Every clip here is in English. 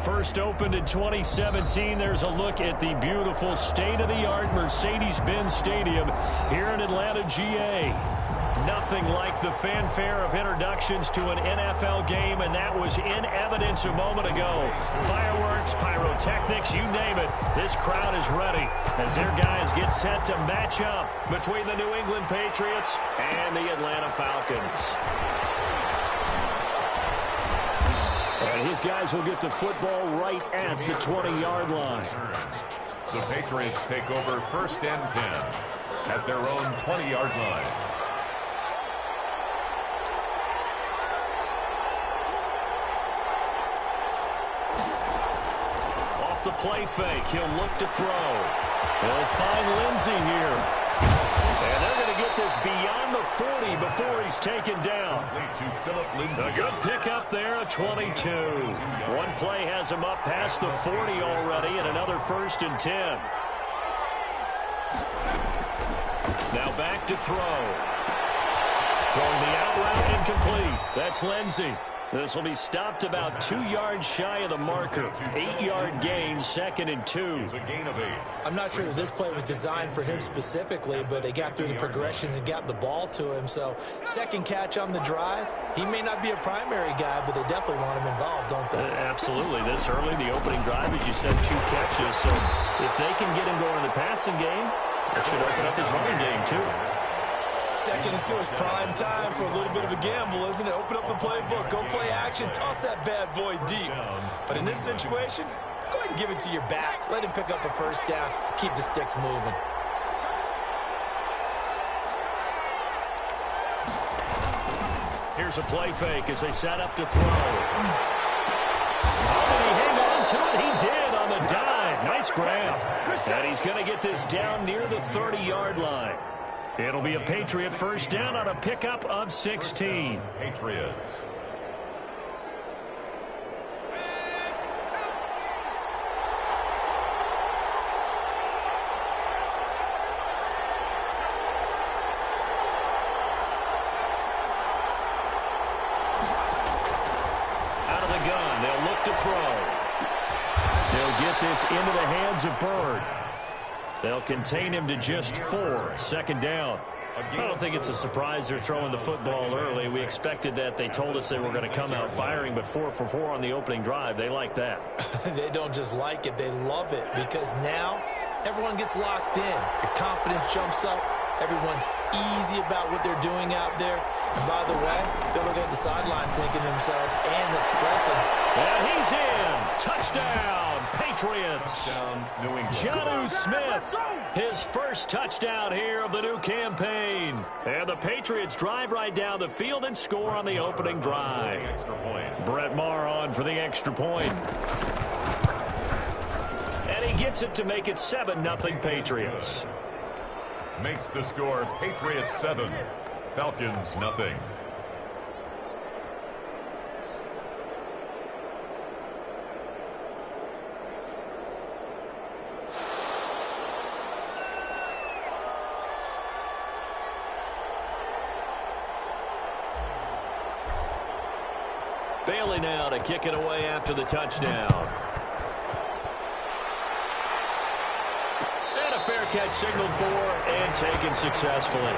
First opened in 2017. There's a look at the beautiful state-of-the-art Mercedes-Benz Stadium here in Atlanta, GA. Nothing like the fanfare of introductions to an NFL game, and that was in evidence a moment ago. Fireworks, pyrotechnics, you name it. This crowd is ready as their guys get set to match up between the New England Patriots and the Atlanta Falcons. And his guys will get the football right at the 20-yard line. The Patriots take over 1st and 10 at their own 20-yard line. Off the play fake, he'll look to throw. He'll find Lindsey here. And they're going to get this beyond the 40 before he's taken down. A good pickup there, a 22. One play has him up past the 40 already, and another 1st and 10. Now back to throw. Throwing the out route incomplete. That's Lindsey. This will be stopped about 2 yards shy of the marker. 8-yard gain, 2nd and 2. It's a gain of 8. I'm not sure that this play was designed for him specifically, but they got through the progressions and got the ball to him. So, second catch on the drive. He may not be a primary guy, but they definitely want him involved, don't they? Absolutely. This early, the opening drive, as you said, 2 catches. So, if they can get him going in the passing game, that should open up his running game, too. 2nd and 2 is prime time for a little bit of a gamble, isn't it? Open up the playbook, go play action, toss that bad boy deep. But in this situation, go ahead and give it to your back. Let him pick up a 1st down. Keep the sticks moving. Here's a play fake as they set up to throw. Oh, did he hang on to it? He did on the dive. Nice grab. And he's going to get this down near the 30-yard line. It'll be a Patriot 1st down on a pickup of 16. Patriots. Out of the gun, they'll look to throw. They'll get this into the hands of Bird. They'll contain him to just 4. 2nd down. I don't think it's a surprise they're throwing the football early. We expected that. They told us they were going to come out firing, but 4 for 4 on the opening drive. They like that. They don't just like it. They love it because now everyone gets locked in. Your confidence jumps up. Everyone's easy about what they're doing out there. And by the way, they're looking at the sideline thinking to themselves and expressing. And he's in. Touchdown, Patriots. Touchdown, New England. Jonnu Smith, his 1st touchdown here of the new campaign. And the Patriots drive right down the field and score on the opening drive. Brett Maher on for the extra point. And he gets it to make it 7-0 Patriots. Makes the score Patriots 7, Falcons nothing. Bailey now to kick it away after the touchdown. And a fair catch signaled for and taken successfully.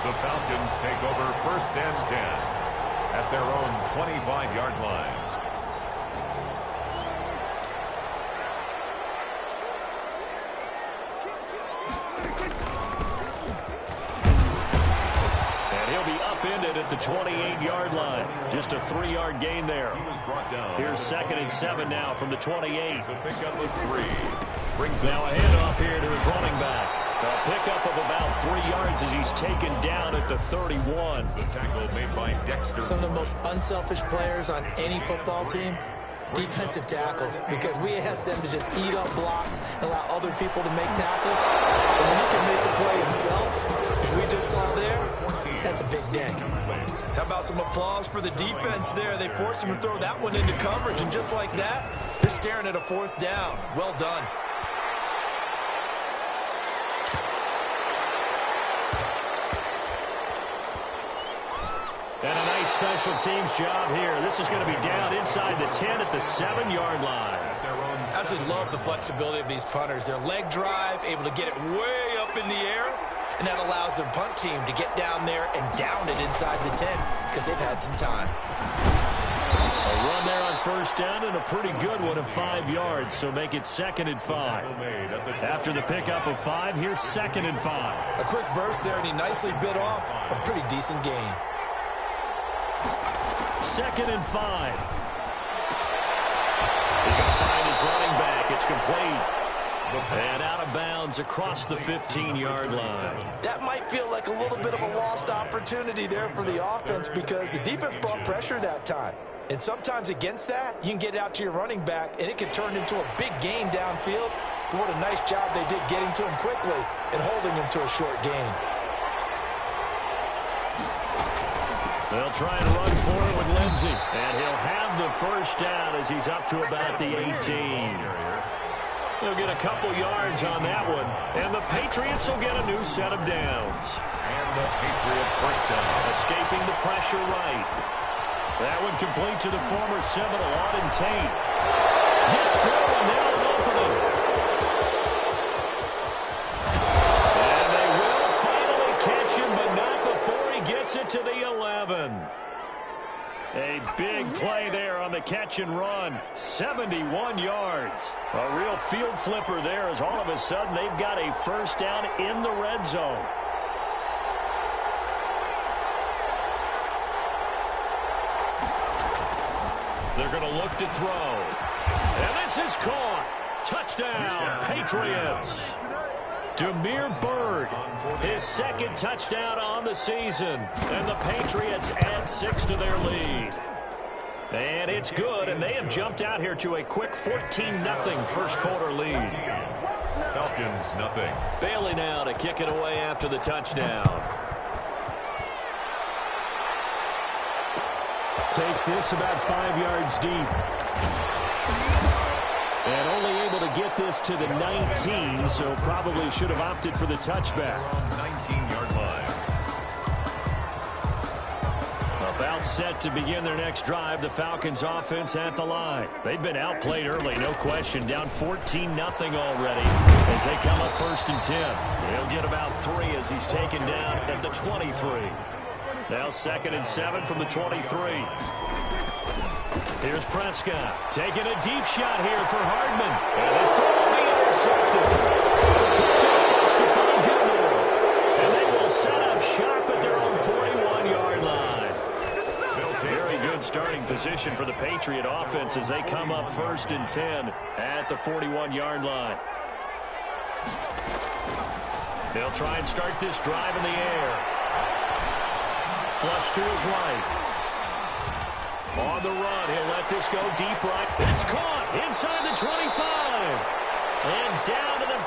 The Falcons take over 1st and 10 at their own 25-yard lines. Upended at the 28-yard line. Just a 3-yard gain there. He was brought down. Here's 2nd and 7 now from the 28. A pickup of 3. Brings now a handoff here to his running back. A pickup of about 3 yards as he's taken down at the 31. The tackle made by Dexter. Some of the most unselfish players on any football team, defensive tackles, because we ask them to just eat up blocks and allow other people to make tackles. And when he can make the play himself, as we just saw there, that's a big day. How about some applause for the defense there? They forced him to throw that one into coverage, and just like that, they're staring at a 4th down. Well done. And a nice special teams job here. This is going to be down inside the 10 at the 7-yard line. Absolutely love the flexibility of these punters. Their leg drive, able to get it way up in the air, and that allows their punt team to get down there and down it inside the 10 because they've had some time. A run there on first down and a pretty good one of 5 yards, so make it 2nd and 5. After the pickup of 5, here's 2nd and 5. A quick burst there, and he nicely bit off a pretty decent gain. 2nd and 5. He's going to find his running back. It's complete. And out of bounds across the 15-yard line. That might feel like a little bit of a lost opportunity there for the offense because the defense brought pressure that time. And sometimes against that, you can get out to your running back, and it can turn into a big gain downfield. But what a nice job they did getting to him quickly and holding him to a short gain. They'll try and run for it with Lindsey. And he'll have the first down as he's up to about the 18. They'll get a couple yards on that one. And the Patriots will get a new set of downs. And the Patriot first down. Escaping the pressure right. That one complete to the former Seminole, Auden Tate. Gets through and now an opening. And they will finally catch him, but not before he gets it to the 11. A big play there on the catch and run. 71 yards. A real field flipper there as all of a sudden they've got a first down in the red zone. They're going to look to throw. And this is caught. Touchdown, Patriots. Damiere Byrd, his 2nd touchdown on the season. And the Patriots add 6 to their lead. And it's good, and they have jumped out here to a quick 14-0 first quarter lead. Falcons, nothing. Bailey now to kick it away after the touchdown. Takes this about 5 yards deep. And only able to get this to the 19, so probably should have opted for the touchback. 19-yard line. About set to begin their next drive, the Falcons offense at the line. They've been outplayed early, no question. Down 14-0 already as they come up 1st and 10. He'll get about 3 as he's taken down at the 23. Now 2nd and 7 from the 23. Here's Prescott taking a deep shot here for Hardman. And this time will be intercepted. Stephon Gilmore. And they will set up shop at their own 41-yard line. Very good starting position for the Patriot offense as they come up 1st and 10 at the 41-yard line. They'll try and start this drive in the air. Flush to his right. On the run, he'll let this go deep right. It's caught inside the 25. And down to the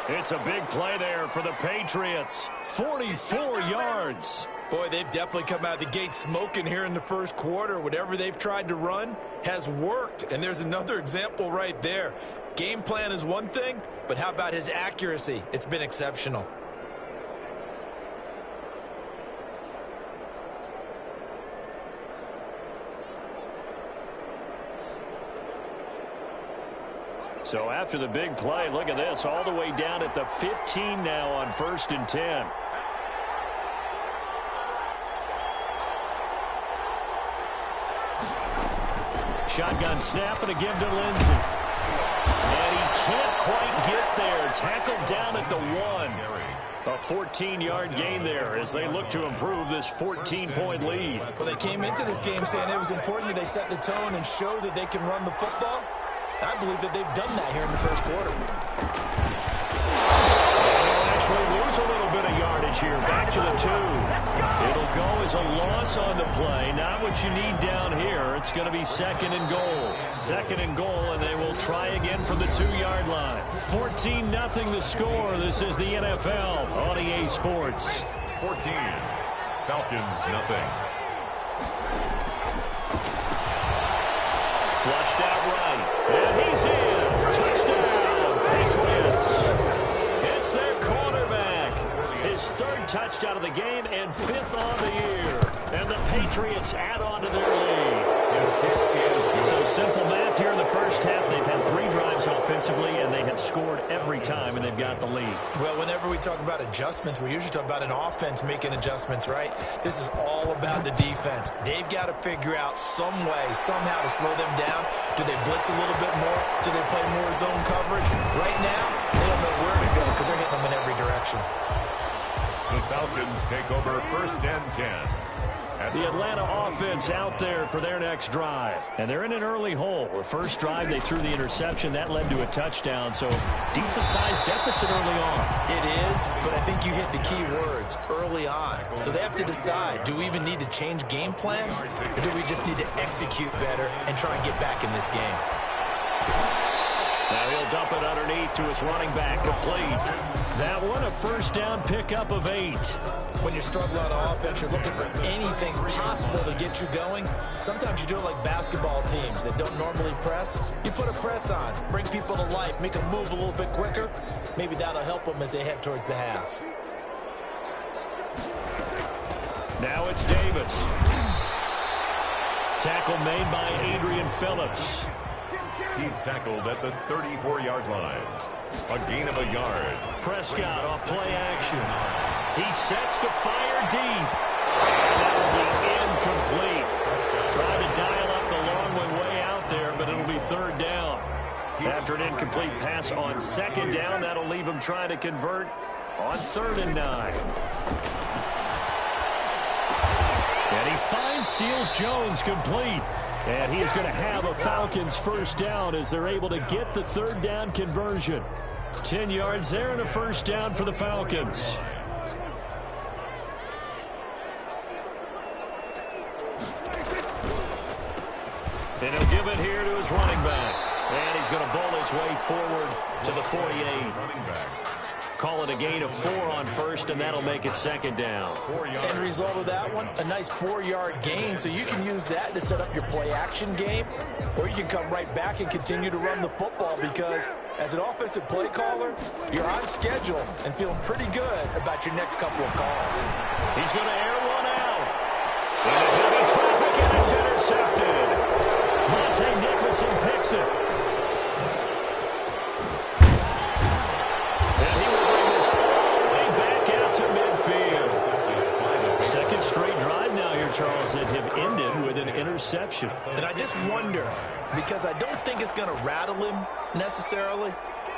15. It's a big play there for the Patriots. 44 yards. Boy, they've definitely come out of the gate smoking here in the first quarter. Whatever they've tried to run has worked. And there's another example right there. Game plan is one thing, but how about his accuracy? It's been exceptional. So after the big play, look at this, all the way down at the 15 now on 1st and 10. Shotgun snap and a give to Lindsey. And he can't quite get there. Tackled down at the 1. A 14-yard gain there as they look to improve this 14-point lead. Well, they came into this game saying it was important that they set the tone and show that they can run the football. I believe that they've done that here in the first quarter. They'll actually lose a little bit of yardage here. Back to the 2. It'll go as a loss on the play. Not what you need down here. It's going to be 2nd and goal. 2nd and goal, and they will try again from the 2-yard line. 14-0 the score. This is the NFL on EA Sports. 14. Falcons, nothing. Flushed out right. And he's in. Touchdown, Patriots. It's their quarterback. His third touchdown of the game and 5th on the year. And the Patriots add on to their lead. So simple math here in the first half. They've had 3 drives offensively, and they have scored every time, and they've got the lead. Well, whenever we talk about adjustments, we usually talk about an offense making adjustments, right? This is all about the defense. They've got to figure out some way, somehow to slow them down. Do they blitz a little bit more? Do they play more zone coverage? Right now, they don't know where to go because they're hitting them in every direction. The Falcons take over 1st and 10. The Atlanta offense out there for their next drive. And they're in an early hole. The first drive, they threw the interception. That led to a touchdown. So decent-sized deficit early on. It is, but I think you hit the key words, early on. So they have to decide, do we even need to change game plan? Or do we just need to execute better and try and get back in this game? Now he'll dump it underneath to his running back, complete. That one, a first down pickup of 8. When you're struggling on offense, you're looking for anything possible to get you going. Sometimes you do it like basketball teams that don't normally press. You put a press on, bring people to life, make them move a little bit quicker. Maybe that'll help them as they head towards the half. Now it's Davis. Tackle made by Adrian Phillips. He's tackled at the 34-yard line. A gain of a yard. Prescott off play action. He sets to fire deep. And that'll be incomplete. Trying to dial up the long way out there, but it'll be 3rd down. After an incomplete pass on 2nd down, that'll leave him trying to convert on 3rd and 9. And he finds Seals-Jones complete. And he is going to have a Falcons first down as they're able to get the 3rd down conversion. 10 yards there and a first down for the Falcons. And he'll give it here to his running back. And he's going to bowl his way forward to the 48. Call it a gain of 4 on 1st, and that'll make it 2nd down. End result of that one, a nice 4-yard gain, so you can use that to set up your play-action game, or you can come right back and continue to run the football because as an offensive play caller, you're on schedule and feeling pretty good about your next couple of calls. He's going to air one out. Into heavy traffic, and it's intercepted. Monte Nicholson picks it. And he will bring this all the way back out to midfield. 2nd straight drive now here, Charles, that have ended with an interception. And I just wonder, because I don't think it's going to rattle him necessarily,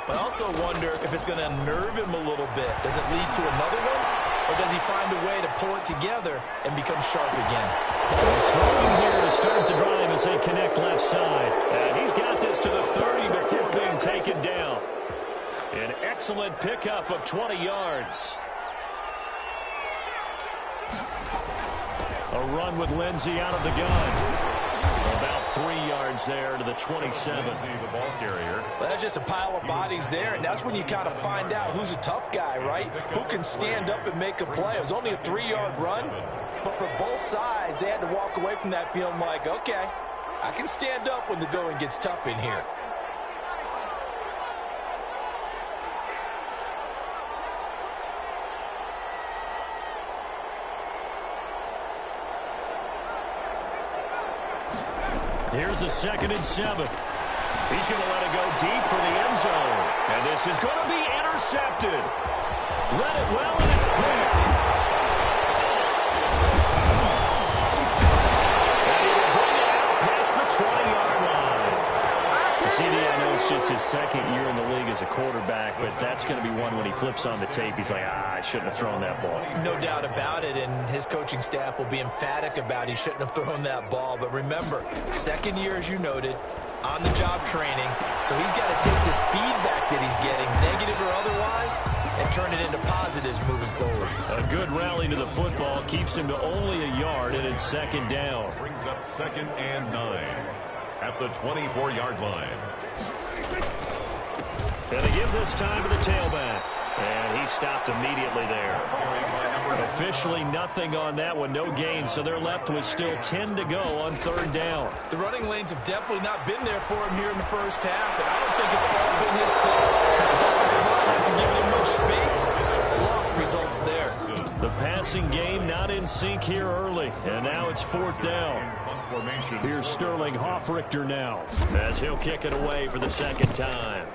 but I also wonder if it's going to nerve him a little bit. Does it lead to another one? Or does he find a way to pull it together and become sharp again? Throwing here to start the drive as they connect left side. And he's got this to the 30 before being taken down. An excellent pickup of 20 yards. A run with Lindsey out of the gun. About 3 yards there to the 27. The ball carrier. Well, that's just a pile of bodies there, and that's when you kind of find out who's a tough guy, right? Who can stand up and make a play. It was only a 3-yard run, but for both sides, they had to walk away from that feeling like, okay, I can stand up when the going gets tough in here. Here's a 2nd and 7. He's going to let it go deep for the end zone. And this is going to be intercepted. Read it well, and it's picked. And he will bring it out past the 20-yard line. CD, I know it's just his 2nd year in the league as a quarterback, but that's going to be one when he flips on the tape. He's like, I shouldn't have thrown that ball. No doubt about it, and his coaching staff will be emphatic about he shouldn't have thrown that ball. But remember, 2nd year, as you noted, on-the-job training, so he's got to take this feedback that he's getting, negative or otherwise, and turn it into positives moving forward. A good rally to the football keeps him to only a yard, and it's 2nd down. Brings up 2nd and 9 at the 24-yard line. And they give this time to the tailback. And he stopped immediately there. Officially nothing on that one, no gain, so they're left with still 10 to go on 3rd down. The running lanes have definitely not been there for him here in the first half, and I don't think it's all been his fault. His offensive line hasn't given him much space. A lost results there. The passing game not in sync here early, and now it's 4th down. Here's Sterling Hoffrichter now, as he'll kick it away for the 2nd time.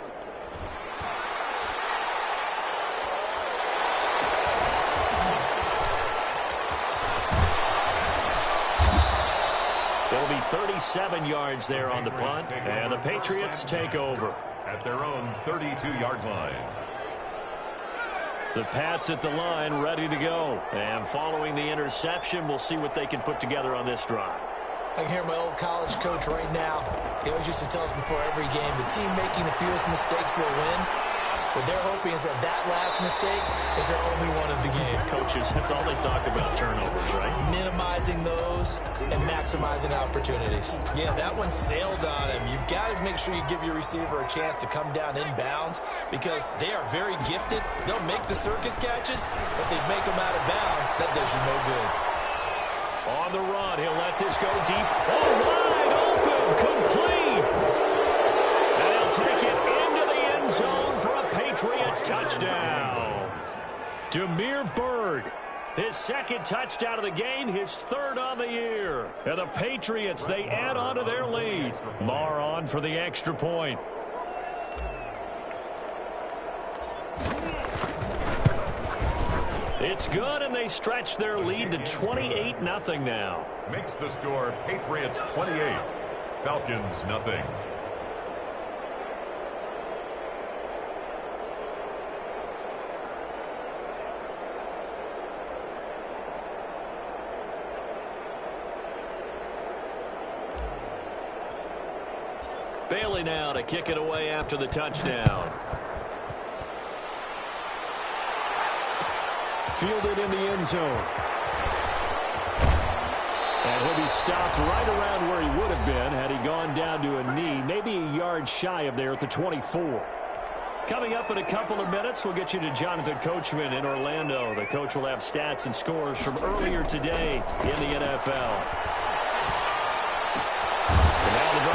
It'll be 37 yards there on the punt, and the Patriots take over. At their own 32-yard line. The Pats at the line, ready to go. And following the interception, we'll see what they can put together on this drive. I can hear my old college coach right now. He always used to tell us before every game, the team making the fewest mistakes will win. What they're hoping is that last mistake is their only one of the game. Coaches, that's all they talk about, turnovers, right? Minimizing those and maximizing opportunities. Yeah, that one sailed on him. You've got to make sure you give your receiver a chance to come down inbounds because they are very gifted. They'll make the circus catches, but they make them out of bounds. That does you no good. On the run, he'll let this go deep. Oh, wide open, complete. And he'll take it into the end zone for a Patriot touchdown. Damiere Byrd, his 2nd touchdown of the game, his 3rd on the year. And the Patriots, they add on to their lead. Marr on for the extra point. It's good, and they stretch their lead to 28-0 now. Makes the score Patriots 28, Falcons nothing. Bailey now to kick it away after the touchdown. Fielded in the end zone. And he'll be stopped right around where he would have been had he gone down to a knee, maybe a yard shy of there at the 24. Coming up in a couple of minutes, we'll get you to Jonathan Coachman in Orlando. The coach will have stats and scores from earlier today in the NFL.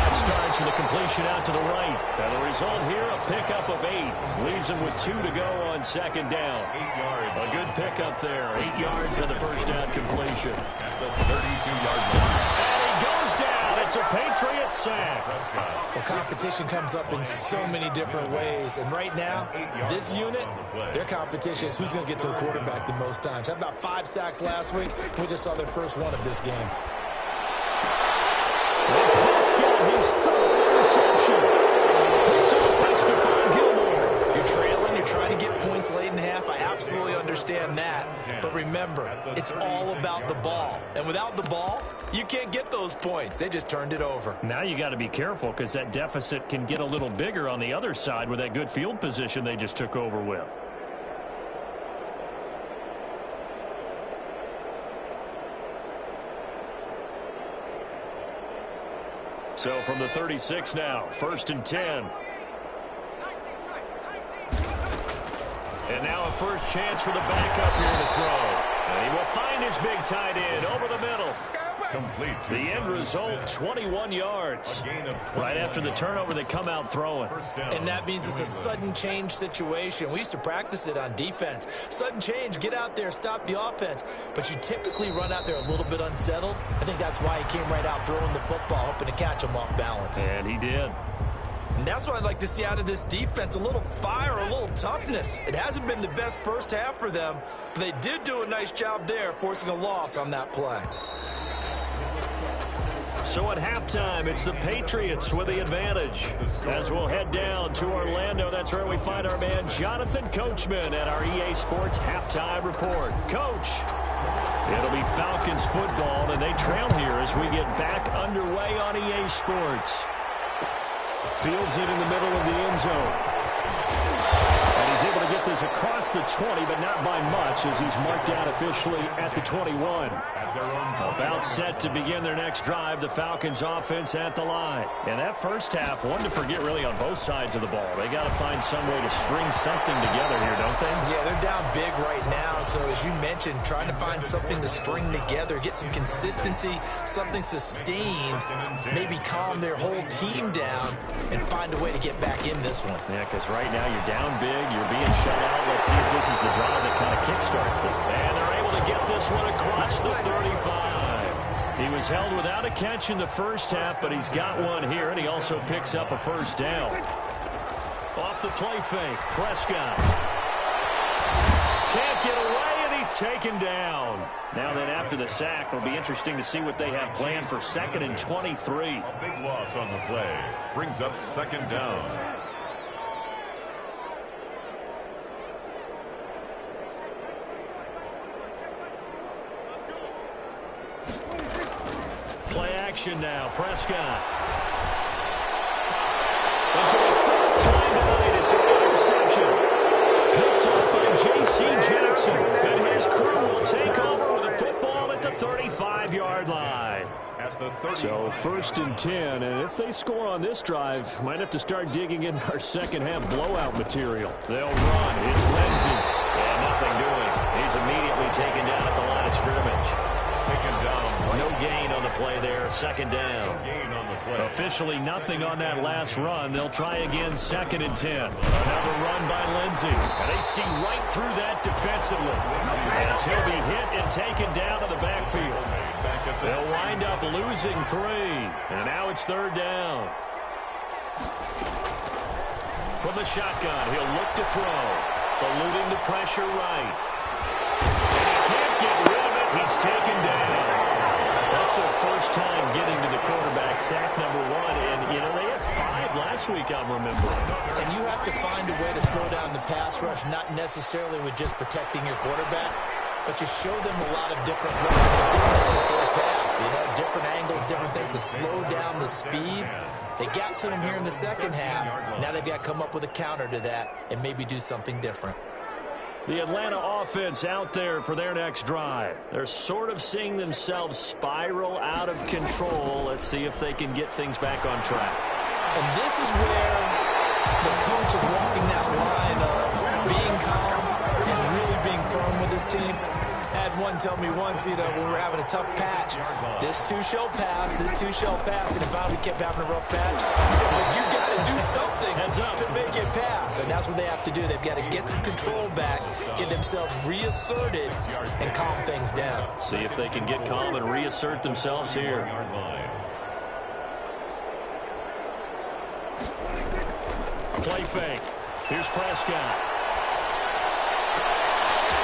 Starts with a completion out to the right. And the result here, a pickup of 8. Leaves him with 2 to go on 2nd down. 8 yards. A good pickup there. 8 yards on the first down completion. At the 32-yard line. And he goes down. It's a Patriot sack. Well, competition comes up in so many different ways. And right now, this unit, their competition is who's going to get to the quarterback the most times. Had about 5 sacks last week. We just saw their first one of this game. His 3rd interception. Picked up by Stephon Gilmore. You're trailing. You're trying to get points late in half. I absolutely understand that. But remember, it's all about the ball. And without the ball, you can't get those points. They just turned it over. Now you got to be careful because that deficit can get a little bigger on the other side with that good field position they just took over with. So from the 36 now, 1st and 10. And now a first chance for the backup here to throw. And he will find his big tight end over the middle. Complete. The end result, 21 yards. Right after the turnover, they come out throwing. And that means it's a sudden change situation. We used to practice it on defense. Sudden change, get out there, stop the offense. But you typically run out there a little bit unsettled. I think that's why he came right out throwing the football, hoping to catch him off balance. And he did. And that's what I'd like to see out of this defense, a little fire, a little toughness. It hasn't been the best first half for them, but they did do a nice job there, forcing a loss on that play. So at halftime, it's the Patriots with the advantage. As we'll head down to Orlando, that's where we find our man Jonathan Coachman at our EA Sports Halftime Report. Coach, it'll be Falcons football, and they trail here as we get back underway on EA Sports. Fields it in the middle of the end zone. And he's able to get this across the 20, but not by much as he's marked down officially at the 21. About set to begin their next drive, the Falcons offense at the line. And that first half, one to forget really on both sides of the ball. They got to find some way to string something together here, don't they? Yeah, they're down big right now. So as you mentioned, trying to find something to string together, get some consistency, something sustained, maybe calm their whole team down and find a way to get back in this one. Yeah, because right now you're down big, you're being shut out. Let's see if this is the drive that kind of kickstarts them. And they're able to get this one across the 35. He was held without a catch in the first half, but he's got one here, and he also picks up a first down. Off the play fake, Prescott. Can't get away, and he's taken down. Now then, after the sack, it'll be interesting to see what they have planned for 2nd and 23. A big loss on the play. Brings up 2nd down. Play action now, Prescott. And for the 4th time tonight, it's an interception. Picked up by J.C. Jackson. And his crew will take over with a football at the 35-yard line. So 1st and 10, and if they score on this drive, might have to start digging in our second half blowout material. They'll run. It's Lindsey. And nothing doing. He's immediately taken down at the line of scrimmage. Taken down. No gain on the play there. 2nd down. No gain on the play. Officially nothing on that last run. They'll try again 2nd and 10. Another run by Lindsey. And they see right through that defensively as he'll be hit and taken down to the backfield. They'll wind up losing 3. And now it's 3rd down. From the shotgun, he'll look to throw. Eluding the pressure right. And he can't get rid of it. He's taken down. That's their first time getting to the quarterback, sack number 1. And, you know, they had 5 last week, I'm remembering. And you have to find a way to slow down the pass rush, not necessarily with just protecting your quarterback, but you show them a lot of different looks they did in the first half. You know, different angles, different things to slow down the speed. They got to them here in the second half. Now they've got to come up with a counter to that and maybe do something different. The Atlanta offense out there for their next drive. They're sort of seeing themselves spiral out of control. Let's see if they can get things back on track. And this is where the coach is walking that line of being calm and really being firm with his team. I had one tell me once, you know, when we were having a tough patch, this too shall pass, this too shall pass, and finally we kept having a rough patch. He said, but you got to do something to make it pass, and that's what they have to do. They've got to get some control back, get themselves reasserted, and calm things down. See if they can get calm and reassert themselves here. Play fake. Here's Prescott.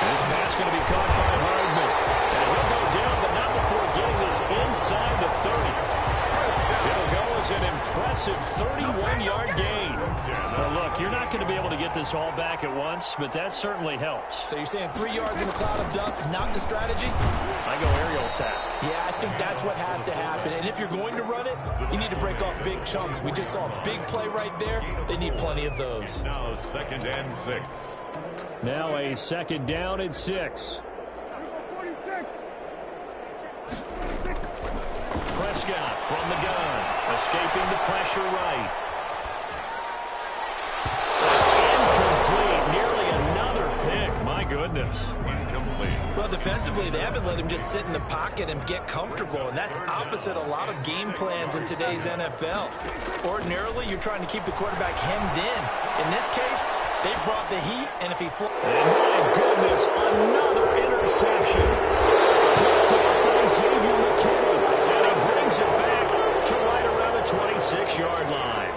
This pass going to be caught by Hardman. And he'll go down, but not before getting this inside the 30. It'll go as an impressive 31-yard gain. Now, look, you're not going to be able to get this all back at once, but that certainly helps. So you're saying 3 yards in a cloud of dust, not the strategy? I go aerial attack. Yeah, I think that's what has to happen. And if you're going to run it, you need to break off big chunks. We just saw a big play right there. They need plenty of those. Now 2nd and 6. Now a 2nd down and 6. Prescott from the gun, escaping the pressure right. It's incomplete. Nearly another pick. My goodness. Incomplete. Well, defensively, they haven't let him just sit in the pocket and get comfortable, and that's opposite a lot of game plans in today's NFL. Ordinarily, you're trying to keep the quarterback hemmed in. In this case, they brought the heat, and if he flies... And my goodness, another interception. Picked up by Xavier McKinney. And he brings it back to right around the 26-yard line.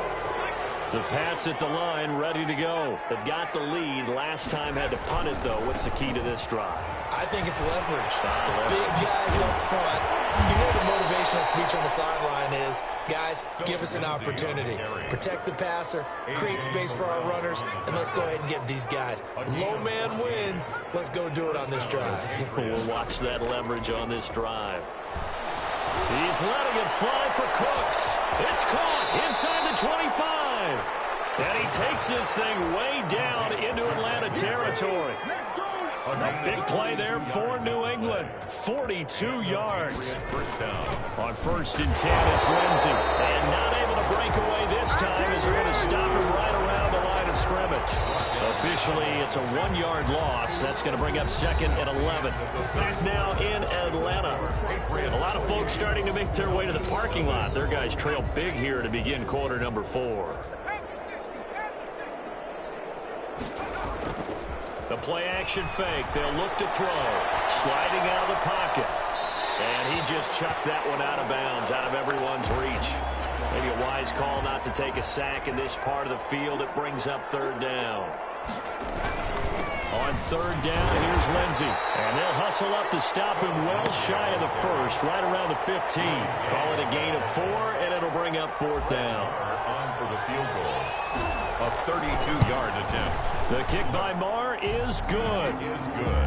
The Pats at the line, ready to go. They've got the lead. Last time had to punt it, though. What's the key to this drive? I think it's leverage. The big guys up front. You know the motivational speech on the sideline is, guys, give us an opportunity. Protect the passer, create space for our runners, and let's go ahead and get these guys. Low man wins. Let's go do it on this drive. We'll watch that leverage on this drive. He's letting it fly for Cooks. It's caught inside the 25. And he takes this thing way down into Atlanta territory. A big play there for New England. 42 yards. On 1st and 10, it's Lindsey. And not able to break away this time as they're going to stop him right around the line of scrimmage. Officially, it's a 1-yard loss. That's going to bring up 2nd and 11. Back now in Atlanta. A lot of folks starting to make their way to the parking lot. Their guys trail big here to begin quarter number 4. a play-action fake. They'll look to throw. Sliding out of the pocket. And he just chucked that one out of bounds, out of everyone's reach. Maybe a wise call not to take a sack in this part of the field. It brings up third down. On third down, here's Lindsey. And they'll hustle up to stop him well shy of the first, right around the 15. Call it a gain of 4, and it'll bring up fourth down. On for the field goal. A 32-yard attempt. The kick by Marr is good.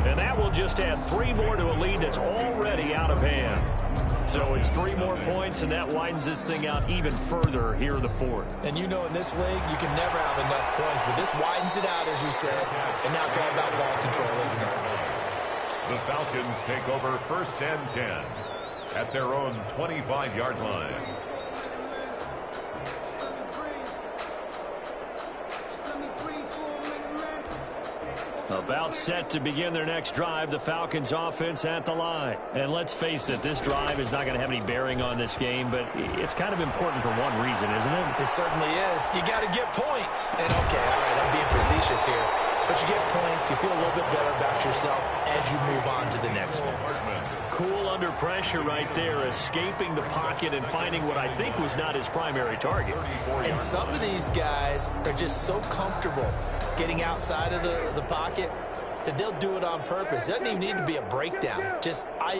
And that will just add 3 more to a lead that's already out of hand. So it's 3 more points, and that widens this thing out even further here in the fourth. And you know in this league, you can never have enough points, but this widens it out, as you said. And now it's all about ball control, isn't it? The Falcons take over first and 10 at their own 25-yard line. About set to begin their next drive, the Falcons offense at the line. And let's face it, this drive is not going to have any bearing on this game, but it's kind of important for one reason, isn't it? It certainly is. You got to get points. And okay, all right, I'm being facetious here. But you get points, you feel a little bit better about yourself as you move on to the next one. Cool under pressure right there, escaping the pocket and finding what I think was not his primary target. And some of these guys are just so comfortable getting outside of the pocket that they'll do it on purpose. It doesn't even need to be a breakdown.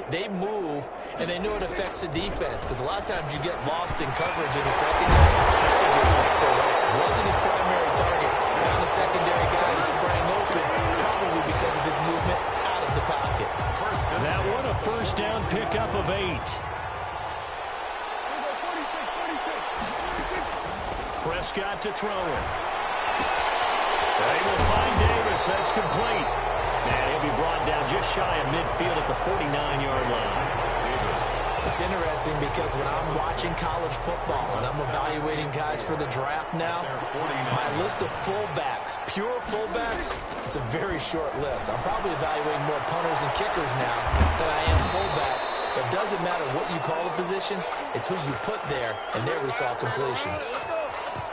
They move, and they know it affects the defense, because a lot of times you get lost in coverage in the secondary. I think you're exactly right. Wasn't his primary target. Found a secondary guy who sprang open, probably because of his movement out of the pocket. That one a first down pickup of 8. Prescott to throw it. They will find Davis. That's complete. And he'll be brought down just shy of midfield at the 49-yard line. It's interesting because when I'm watching college football and I'm evaluating guys for the draft now, my list of fullbacks, pure fullbacks, it's a very short list. I'm probably evaluating more punters and kickers now than I am fullbacks. But it doesn't matter what you call a position, it's who you put there, and there we saw completion.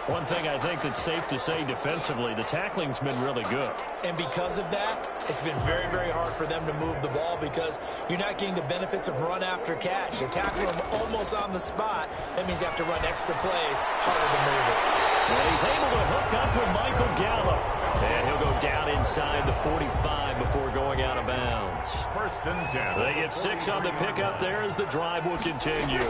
One thing I think that's safe to say defensively, the tackling's been really good. And because of that, it's been very, very hard for them to move the ball because you're not getting the benefits of run after catch. They're tackling them almost on the spot. That means you have to run extra plays, harder to move it. And he's able to hook up with Michael Gallup. And he'll go down inside the 45 before going out of bounds. First and 10. They get 6 on the pickup there as the drive will continue.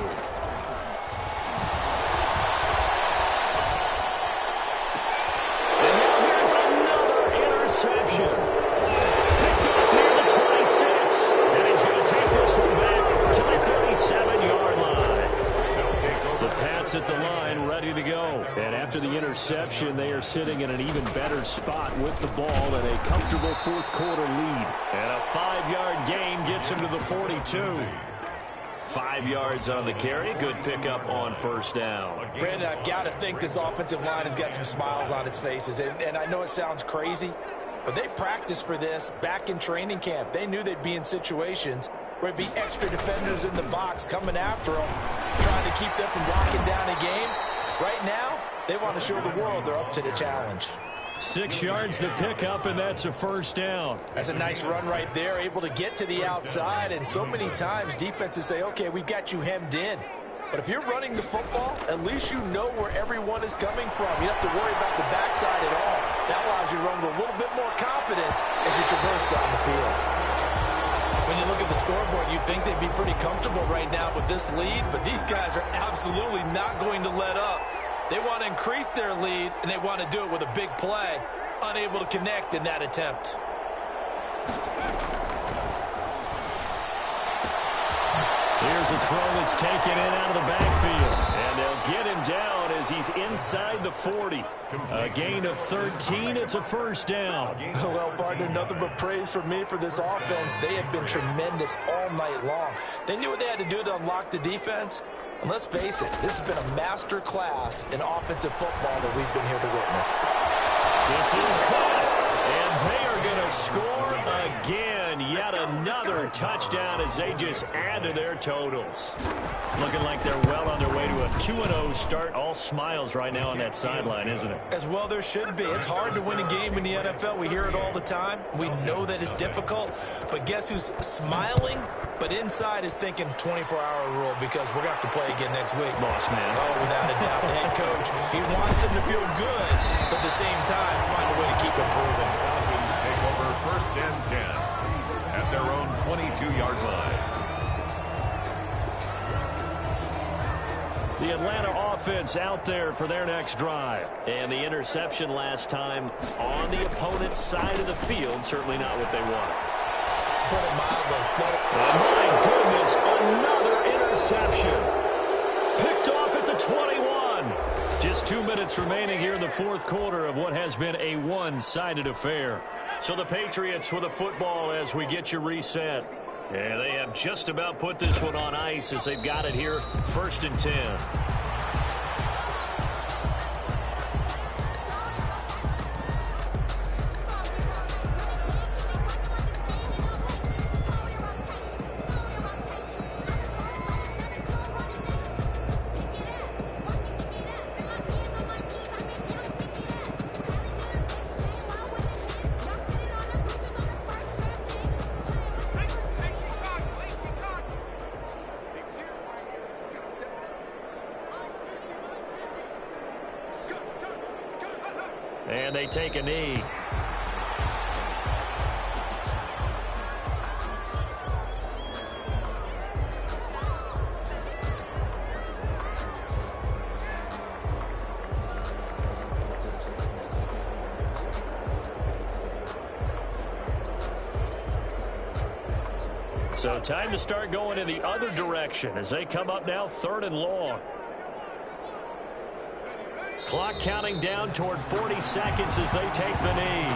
Picked off near the 26, and he's going to take this one back to the 37-yard line. The Pats at the line, ready to go. And after the interception, they are sitting in an even better spot with the ball and a comfortable fourth-quarter lead. And a 5-yard gain gets him to the 42. 5 yards on the carry. Good pickup on first down. Brandon, I've got to think this offensive line has got some smiles on its faces. And I know it sounds crazy, but they practiced for this back in training camp. They knew they'd be in situations where it'd be extra defenders in the box coming after them, trying to keep them from locking down a game. Right now, they want to show the world they're up to the challenge. 6 yards the pickup, and that's a first down. That's a nice run right there, able to get to the outside. And so many times defenses say, okay, we've got you hemmed in. But if you're running the football, at least you know where everyone is coming from. You don't have to worry about the backside at all. That allows you to run with a little bit more confidence as you traverse down the field. When you look at the scoreboard, you'd think they'd be pretty comfortable right now with this lead, but these guys are absolutely not going to let up. They want to increase their lead, and they want to do it with a big play. Unable to connect in that attempt. Here's a throw that's taken in out of the backfield. And they'll get him down as he's inside the 40. A gain of 13. It's a first down. Well, partner, nothing but praise from me for this offense. They have been tremendous all night long. They knew what they had to do to unlock the defense. And let's face it, this has been a master class in offensive football that we've been here to witness. This is caught, and they are going to score again. and yet another touchdown as they just add to their totals. Looking like they're well on their way to a 2-0 start. All smiles right now on that sideline, isn't it? As well there should be. It's hard to win a game in the NFL. We hear it all the time. We know that it's difficult. But guess who's smiling? But inside is thinking 24-hour rule because we're going to have to play again next week. Boss man. Oh, without a doubt. The head coach, he wants them to feel good, but at the same time, find a way to keep improving. Falcons take over 1st and 10 at their own 22-yard line. The Atlanta offense out there for their next drive. And the interception last time on the opponent's side of the field, certainly not what they wanted. Put it mildly. Oh, my goodness, another interception. Picked off at the 21. Just 2 minutes remaining here in the 4th quarter of what has been a one-sided affair. So the Patriots with a football as we get you reset. Yeah, they have just about put this one on ice as they've got it here, 1st and 10. And they take a knee. So time to start going in the other direction as they come up now 3rd and long. Clock counting down toward 40 seconds as they take the knee.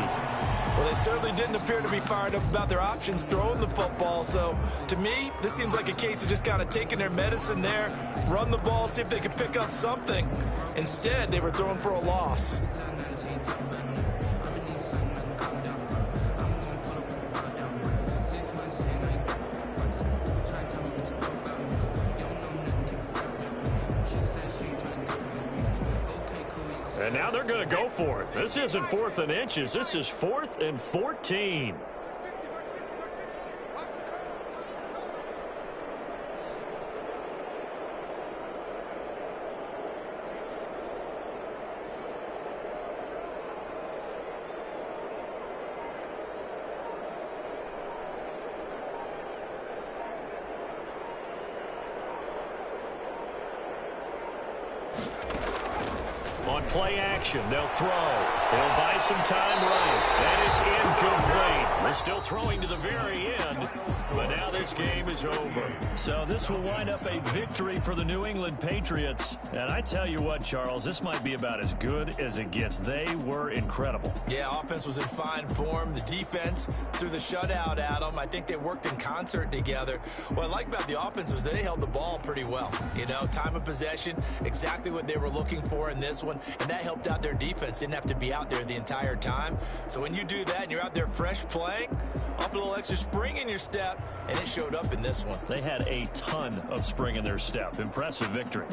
Well, they certainly didn't appear to be fired up about their options throwing the football. So, to me, this seems like a case of just kind of taking their medicine there, run the ball, see if they could pick up something. Instead, they were throwing for a loss. And now they're going to go for it. This isn't 4th and inches. This is 4th and 14. On play action, they'll throw. They'll buy some time running. And it's incomplete. We're still throwing to the very end. But now this game is over. So this will wind up a victory for the New England Patriots. And I tell you what, Charles, this might be about as good as it gets. They were incredible. Yeah, offense was in fine form. The defense threw the shutout at them. I think they worked in concert together. What I like about the offense was they held the ball pretty well. You know, time of possession, exactly what they were looking for in this one. And that helped out their defense. Didn't have to be out there the entire time. So when you do that and you're out there fresh playing, up a little extra spring in your step, and it showed up in this one. They had a ton of spring in their step. Impressive victory.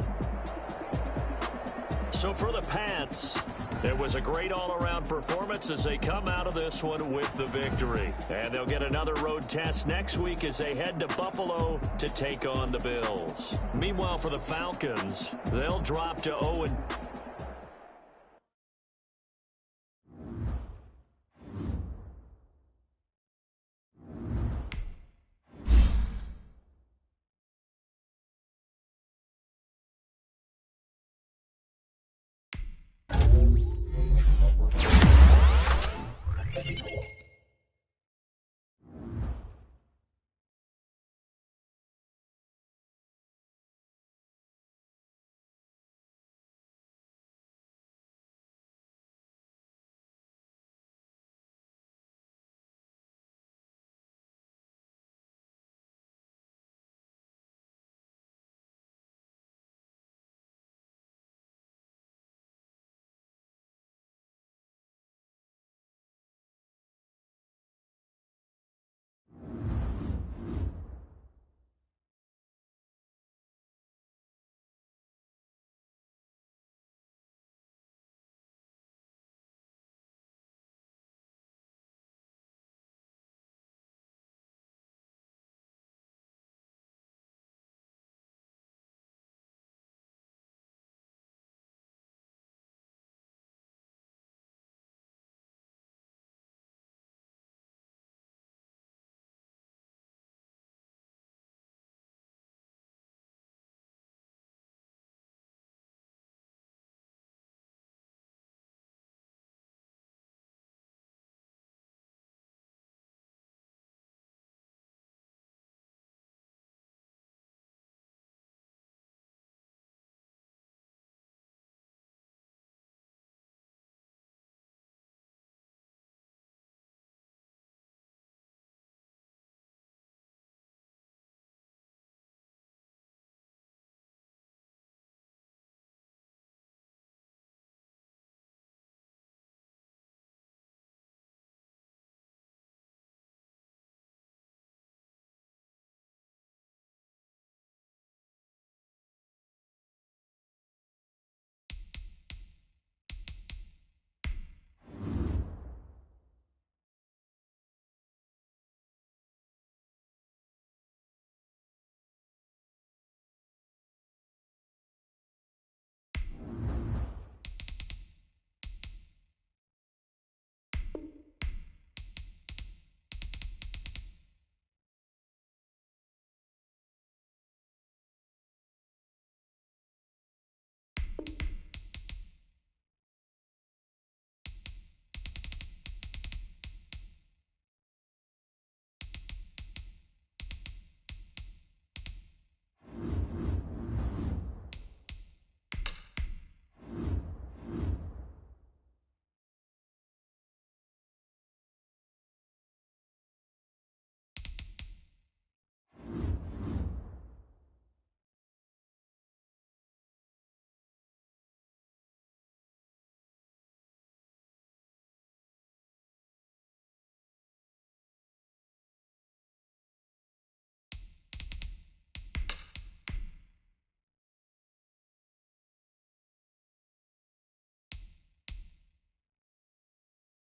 So for the Pats, it was a great all-around performance as they come out of this one with the victory. And they'll get another road test next week as they head to Buffalo to take on the Bills. Meanwhile, for the Falcons, they'll drop to 0-2.